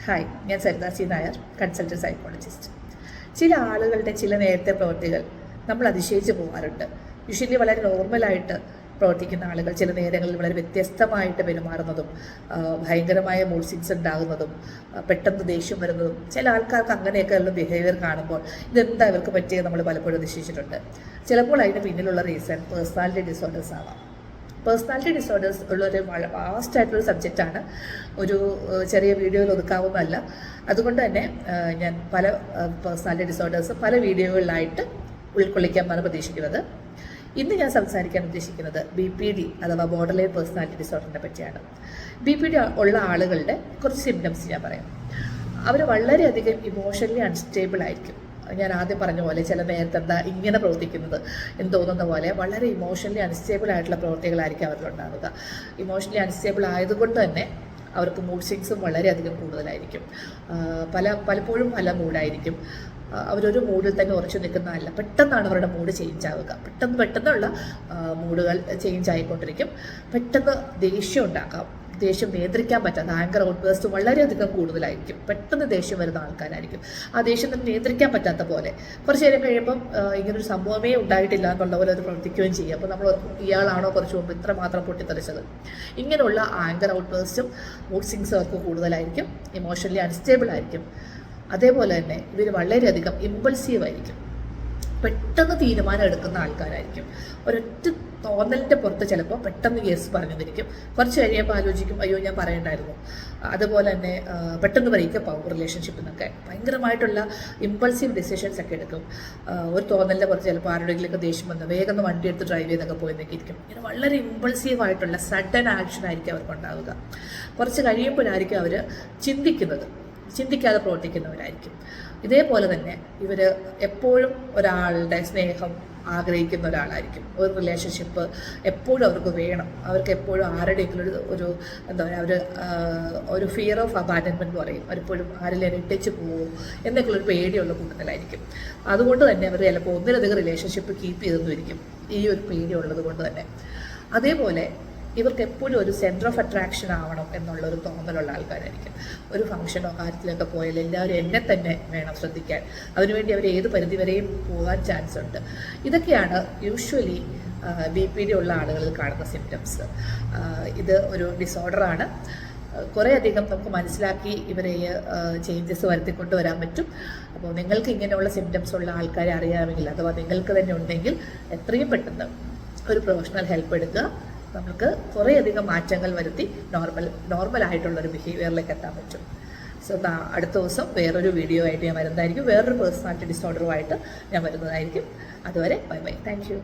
Hi, ഞാൻ Saritha C Nair, consultant psychologist. ചില ആളുകളുടെ ചില നേരത്തെ പ്രവൃത്തികൾ നമ്മൾ അതിശയിച്ച് പോകാറുണ്ട്. യൂഷ്വലി വളരെ നോർമലായിട്ട് പ്രവർത്തിക്കുന്ന ആളുകൾ ചില നേരങ്ങളിൽ വളരെ വ്യത്യസ്തമായിട്ട് പെരുമാറുന്നതും ഭയങ്കരമായ മൂഡ് സ്വിങ്സ് ഉണ്ടാകുന്നതും പെട്ടെന്ന് ദേഷ്യം വരുന്നതും ചില ആൾക്കാർക്ക് അങ്ങനെയൊക്കെ ഉള്ള ബിഹേവിയർ കാണുമ്പോൾ ഇതെന്താ ഇവർക്ക് പറ്റിയത് നമ്മൾ പലപ്പോഴും നിശ്ചയിച്ചിട്ടുണ്ട്. ചിലപ്പോൾ അതിന് പിന്നിലുള്ള റീസൺ പേഴ്സണാലിറ്റി ഡിസോർഡേഴ്സ് ആവാം. പേഴ്സണാലിറ്റി ഡിസോർഡേഴ്സ് ഉള്ളൊരു വാസ്റ്റ് ആയിട്ടുള്ളൊരു സബ്ജക്റ്റാണ്. ഒരു ചെറിയ വീഡിയോയിൽ ഒതുക്കാവുന്നതല്ല. അതുകൊണ്ട് തന്നെ ഞാൻ പല പേഴ്സണാലിറ്റി ഡിസോർഡേഴ്സ് പല വീഡിയോകളിലായിട്ട് ഉൾക്കൊള്ളിക്കാമെന്നാണ് പ്രതീക്ഷിക്കുന്നത്. ഇന്ന് ഞാൻ സംസാരിക്കാൻ ഉദ്ദേശിക്കുന്നത് BPD അഥവാ ബോർഡർ ലൈൻ പേഴ്സണാലിറ്റി ഡിസോർഡറിനെ പറ്റിയാണ്. BPD ഉള്ള ആളുകളുടെ കുറച്ച് സിംറ്റംസ് ഞാൻ പറയാം. അവർ വളരെയധികം ഇമോഷണലി അൺസ്റ്റേബിൾ ആയിരിക്കും. ഞാൻ ആദ്യം പറഞ്ഞ പോലെ ചില നേരത്തെ എന്താ ഇങ്ങനെ പ്രവർത്തിക്കുന്നത് എന്ന് തോന്നുന്ന പോലെ വളരെ ഇമോഷണലി അൺസ്റ്റേബിൾ ആയിട്ടുള്ള പ്രവൃത്തികളായിരിക്കും അവരിലുണ്ടാവുക. ഇമോഷണലി അൺസ്റ്റേബിൾ ആയതുകൊണ്ട് തന്നെ അവർക്ക് മൂഡ് സ്വിങ്സും വളരെയധികം കൂടുതലായിരിക്കും. പലപ്പോഴും പല മൂഡായിരിക്കും. അവരൊരു മൂഡിൽ തന്നെ ഉറച്ചു നിൽക്കുന്നതല്ല, പെട്ടെന്നാണ് അവരുടെ മൂഡ് ചേഞ്ച് ആവുക. പെട്ടെന്നുള്ള മൂഡുകൾ ചേഞ്ച് ആയിക്കൊണ്ടിരിക്കും. പെട്ടെന്ന് ദേഷ്യം ഉണ്ടാക്കാം. ദേഷ്യം നിയന്ത്രിക്കാൻ പറ്റാത്ത ആങ്കർ ഔട്ട്ബേഴ്സ്റ്റ് വളരെയധികം കൂടുതലായിരിക്കും. പെട്ടെന്ന് ദേഷ്യം വരുന്ന ആൾക്കാരായിരിക്കും. ആ ദേഷ്യം തന്നെ നിയന്ത്രിക്കാൻ പറ്റാത്ത പോലെ കുറച്ച് നേരം കഴിയുമ്പം ഇങ്ങനൊരു സംഭവമേ ഉണ്ടായിട്ടില്ല എന്നുള്ള പോലെ അത് പ്രവർത്തിക്കുകയും ചെയ്യും. അപ്പോൾ നമ്മൾ ഇയാളാണോ കുറച്ച് മുമ്പ് ഇത്ര മാത്രം പൊട്ടിത്തെറിച്ചത്. ഇങ്ങനെയുള്ള ആങ്കർ ഔട്ട്ബേഴ്സ്റ്റും മൂഡ് സ്വിങ്സും അവർക്ക് കൂടുതലായിരിക്കും. ഇമോഷണലി അൺസ്റ്റേബിൾ ആയിരിക്കും. അതേപോലെ തന്നെ ഇവർ വളരെയധികം ഇമ്പൾസീവ് ആയിരിക്കും. പെട്ടെന്ന് തീരുമാനം എടുക്കുന്ന ആൾക്കാരായിരിക്കും. ഒരൊറ്റ തോന്നലിൻ്റെ പുറത്ത് ചിലപ്പോൾ പെട്ടെന്ന് കേസ് പറഞ്ഞു തിരിക്കും. കുറച്ച് കഴിയുമ്പോൾ ആലോചിക്കും, അയ്യോ ഞാൻ പറയണ്ടായിരുന്നു. അതുപോലെ തന്നെ പെട്ടെന്ന് ബ്രേക്കപ്പ് ആവും റിലേഷൻഷിപ്പിൽ നിന്നൊക്കെ. ഭയങ്കരമായിട്ടുള്ള ഇമ്പൾസീവ് ഡിസിഷൻസ് ഒക്കെ എടുക്കും. ഒരു തോന്നലിൻ്റെ പുറത്ത് ചിലപ്പോൾ ആരുടെയെങ്കിലൊക്കെ ദേഷ്യം വന്ന് വേഗം വണ്ടി എടുത്ത് ഡ്രൈവ് ചെയ്തൊക്കെ പോയെന്നൊക്കെ ഇരിക്കും. ഇങ്ങനെ വളരെ ഇമ്പൾസീവ് ആയിട്ടുള്ള സഡൻ ആക്ഷൻ ആയിരിക്കും അവർക്കുണ്ടാവുക. കുറച്ച് കഴിയുമ്പോഴായിരിക്കും അവർ ചിന്തിക്കാതെ പ്രവർത്തിക്കുന്നവരായിരിക്കും. ഇതേപോലെ തന്നെ ഇവർ എപ്പോഴും ഒരാളുടെ സ്നേഹം ആഗ്രഹിക്കുന്ന ഒരാളായിരിക്കും. ഒരു റിലേഷൻഷിപ്പ് എപ്പോഴും അവർക്ക് വേണം. അവർക്ക് എപ്പോഴും ആരുടെയെങ്കിലും ഒരു എന്താ പറയുക, ഒരു ഫിയർ ഓഫ് അബാൻഡൻമെൻറ്റ് എന്ന് പറയും. അവരെപ്പോഴും ആരെങ്കിലും ഇട്ടിച്ച് പോകും എന്നൊക്കെയുള്ളൊരു പേടിയുള്ള കൂട്ടത്തിലായിരിക്കും. അതുകൊണ്ട് തന്നെ അവർ ചിലപ്പോൾ ഒന്നിലധികം റിലേഷൻഷിപ്പ് കീപ്പ് ചെയ്തെന്നിരിക്കും, ഈ ഒരു പേടിയുള്ളത് കൊണ്ട് തന്നെ. അതേപോലെ ഇവർക്ക് എപ്പോഴും ഒരു സെൻറ്റർ ഓഫ് അട്രാക്ഷൻ ആവണം എന്നുള്ളൊരു തോന്നലുള്ള ആൾക്കാരായിരിക്കും. ഒരു ഫംഗ്ഷനോ കാര്യത്തിലൊക്കെ പോയാൽ എല്ലാവരും എന്നെ തന്നെ വേണം ശ്രദ്ധിക്കാൻ. അതിനുവേണ്ടി അവർ ഏത് പരിധിവരെയും പോകാൻ ചാൻസ് ഉണ്ട്. ഇതൊക്കെയാണ് യൂഷ്വലി BPD ഉള്ള ആളുകളിൽ കാണുന്ന സിംറ്റംസ്. ഇത് ഒരു ഡിസോർഡറാണ്. കുറേയധികം നമുക്ക് മനസ്സിലാക്കി ഇവരെ ചേഞ്ചസ് വരുത്തിക്കൊണ്ട് വരാൻ പറ്റും. അപ്പോൾ നിങ്ങൾക്ക് ഇങ്ങനെയുള്ള സിംറ്റംസ് ഉള്ള ആൾക്കാരെ അറിയാമെങ്കിൽ അഥവാ നിങ്ങൾക്ക് തന്നെ ഉണ്ടെങ്കിൽ എത്രയും പെട്ടെന്ന് ഒരു പ്രൊഫഷണൽ ഹെൽപ്പ് എടുക്കുക. നമുക്ക് കുറേയധികം മാറ്റങ്ങൾ വരുത്തി നോർമലായിട്ടുള്ളൊരു ബിഹേവിയറിലേക്ക് എത്താൻ പറ്റും. സോ അടുത്ത ദിവസം വേറൊരു വീഡിയോ ആയിട്ട് ഞാൻ വരുന്നതായിരിക്കും. വേറൊരു പേഴ്സണാലിറ്റി ഡിസോർഡറുമായിട്ട് ഞാൻ വരുന്നതായിരിക്കും. അതുവരെ ബൈ ബൈ. Thank you.